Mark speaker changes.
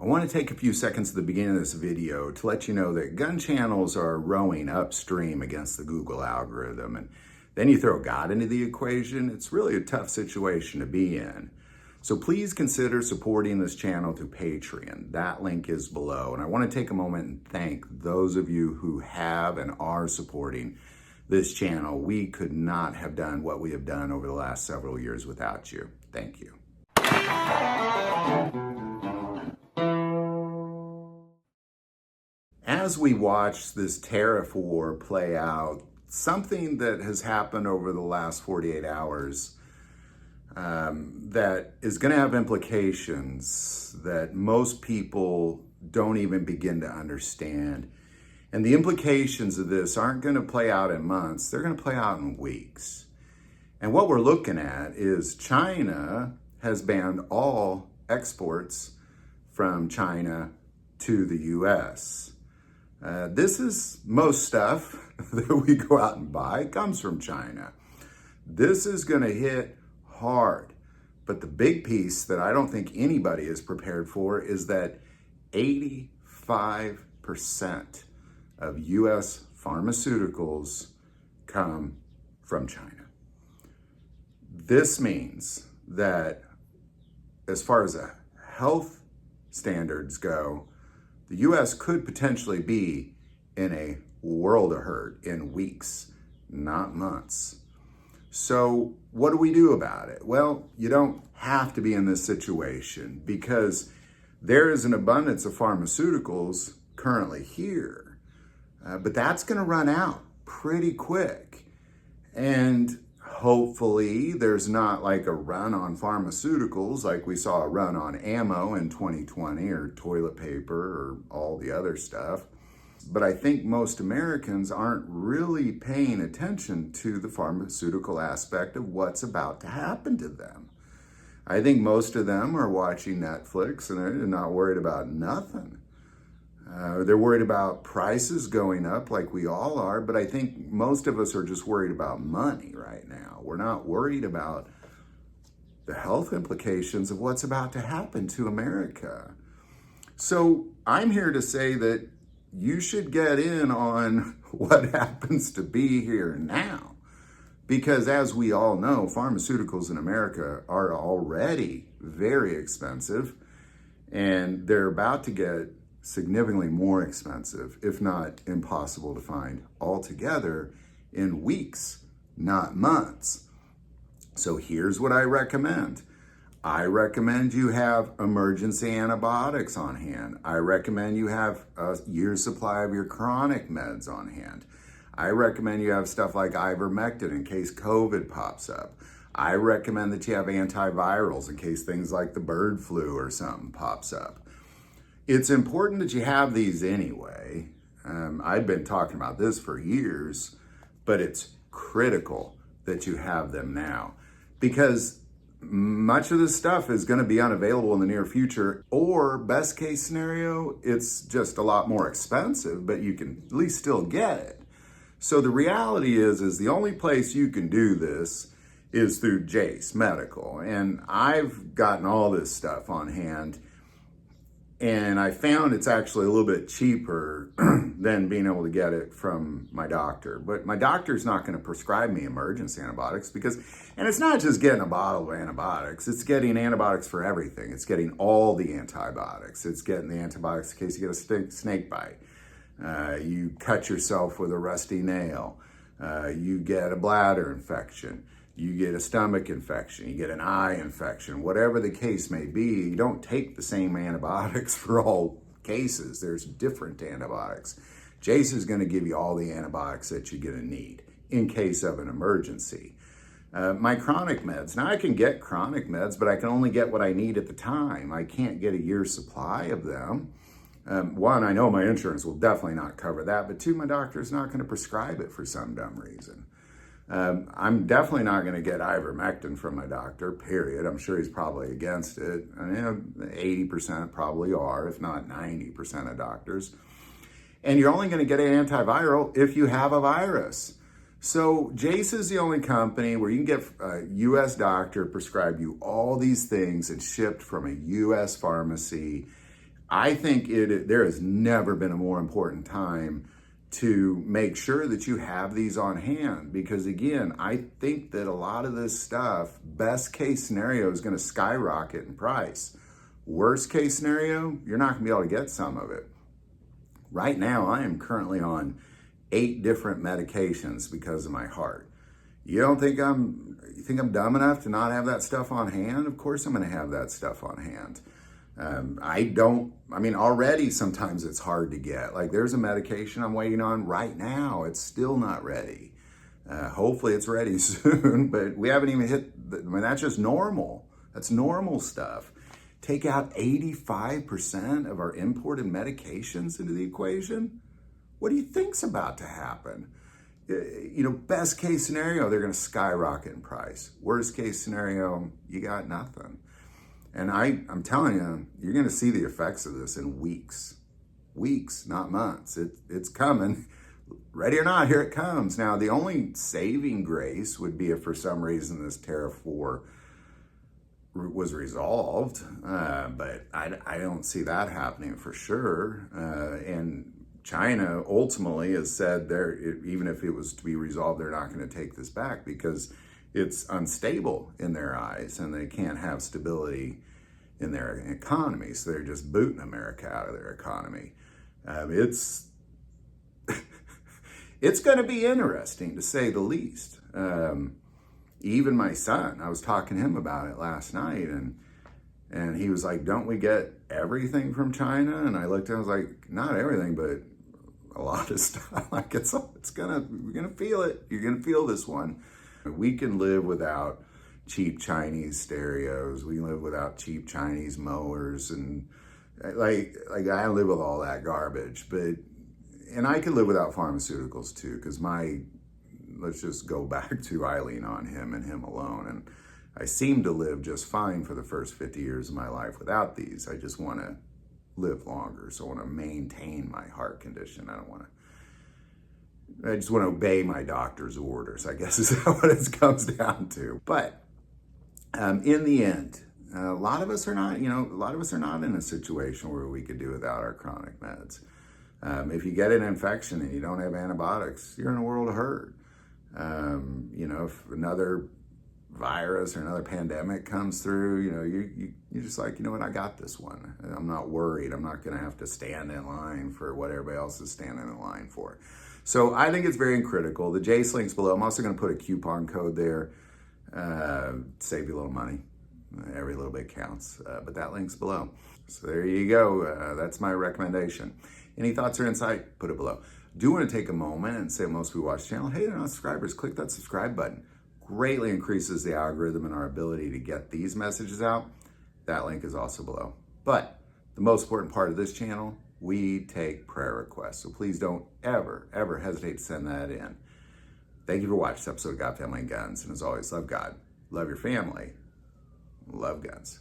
Speaker 1: want to take a few seconds at the beginning of this video to let you know that gun channels are rowing upstream against the Google algorithm. And then you throw God into the equation, it's really a tough situation to be in. So please consider supporting this channel through Patreon. That link is below. And I want to take a moment and thank those of you who have and are supporting this channel. We could not have done what we have done over the last several years without you. Thank you. As we watch this tariff war play out, something that has happened over the last 48 hours that is going to have implications that most people don't even begin to understand. And the implications of this aren't going to play out in months, they're going to play out in weeks. And what we're looking at is China has banned all exports from China to the US. This is most stuff that we go out and buy comes from China. This is going to hit hard. But the big piece that I don't think anybody is prepared for is that 85% of US pharmaceuticals come from China. This means that as far as health standards go, the US could potentially be in a world of hurt in weeks, not months. So what do we do about it? Well, you don't have to be in this situation because there is an abundance of pharmaceuticals currently here, but that's going to run out pretty quick. And hopefully there's not like a run on pharmaceuticals like we saw a run on ammo in 2020 or toilet paper or all the other stuff. But I think most Americans aren't really paying attention to the pharmaceutical aspect of what's about to happen to them. I think most of them are watching Netflix and they're not worried about nothing. They're worried about prices going up like we all are, but I think most of us are just worried about money right now. We're not worried about the health implications of what's about to happen to America. So I'm here to say that you should get in on what happens to be here now. Because as we all know, pharmaceuticals in America are already very expensive and they're about to get significantly more expensive, if not impossible to find altogether in weeks, not months. So here's what I recommend. I recommend you have emergency antibiotics on hand. I recommend you have a year's supply of your chronic meds on hand. I recommend you have stuff like ivermectin in case COVID pops up. I recommend that you have antivirals in case things like the bird flu or something pops up. It's important that you have these anyway. I've been talking about this for years, but it's critical that you have them now because much of this stuff is going to be unavailable in the near future, or best case scenario, it's just a lot more expensive, but you can at least still get it. So the reality is the only place you can do this is through Jace Medical. And I've gotten all this stuff on hand. And I found it's actually a little bit cheaper than being able to get it from my doctor. But my doctor's not going to prescribe me emergency antibiotics and it's not just getting a bottle of antibiotics, it's getting antibiotics for everything. It's getting all the antibiotics. It's getting the antibiotics in case you get a snake bite. You cut yourself with a rusty nail. You get a bladder infection. You get a stomach infection, you get an eye infection, whatever the case may be, you don't take the same antibiotics for all cases. There's different antibiotics. Jace is going to give you all the antibiotics that you're going to need in case of an emergency. My chronic meds. Now I can get chronic meds, but I can only get what I need at the time. I can't get a year's supply of them. One, I know my insurance will definitely not cover that, but two, my doctor's not going to prescribe it for some dumb reason. I'm definitely not going to get ivermectin from my doctor, period. I'm sure he's probably against it. 80% probably are, if not 90% of doctors. And you're only going to get an antiviral if you have a virus. So Jace is the only company where you can get a U.S. doctor prescribe you all these things and shipped from a U.S. pharmacy I think there has never been a more important time to make sure that you have these on hand, because again, I think that a lot of this stuff, best case scenario, is going to skyrocket in price. Worst case scenario, you're not going to be able to get some of it. Right now, I am currently on 8 different medications because of my heart. You think I'm dumb enough to not have that stuff on hand? Of course I'm going to have that stuff on hand. Already sometimes it's hard to get. Like, there's a medication I'm waiting on right now. It's still not ready. Hopefully it's ready soon, but we haven't even hit, that's just normal. That's normal stuff. Take out 85% of our imported medications into the equation. What do you think's about to happen? Best case scenario, they're going to skyrocket in price. Worst case scenario, you got nothing. And I'm telling you, you're going to see the effects of this in weeks. Weeks, not months. It's coming. Ready or not, here it comes. Now, the only saving grace would be if for some reason this tariff war was resolved, but I don't see that happening for sure. And China ultimately has said even if it was to be resolved, they're not going to take this back because it's unstable in their eyes and they can't have stability in their economy. So they're just booting America out of their economy. It's going to be interesting, to say the least. Even my son, I was talking to him about it last night, and he was like, don't we get everything from China? And I looked at him, I was like, not everything, but a lot of stuff. Like, we're gonna feel it. You're gonna feel this one. We can live without cheap Chinese stereos. We can live without cheap Chinese mowers, and like I live with all that garbage. And I can live without pharmaceuticals too, because let's just go back to I lean on him and him alone. And I seem to live just fine for the first 50 years of my life without these. I just want to live longer. So I want to maintain my heart condition. I just want to obey my doctor's orders, I guess is what it comes down to. But in the end, a lot of us are not in a situation where we could do without our chronic meds. If you get an infection and you don't have antibiotics, you're in a world of hurt. If another virus or another pandemic comes through, you're just like, you know what, I got this one. I'm not worried. I'm not going to have to stand in line for what everybody else is standing in line for. So I think it's very critical. The Jace link's below. I'm also going to put a coupon code there, save you a little money. Every little bit counts, but that link's below. So there you go. That's my recommendation. Any thoughts or insight? Put it below. Do want to take a moment and say, most people watch the channel, hey, they're not subscribers, click that subscribe button. Greatly increases the algorithm and our ability to get these messages out. That link is also below. But the most important part of this channel, we take prayer requests. So please don't ever hesitate to send that in. Thank you for watching this episode of God, Family, and Guns. And as always, love God, love your family, love guns.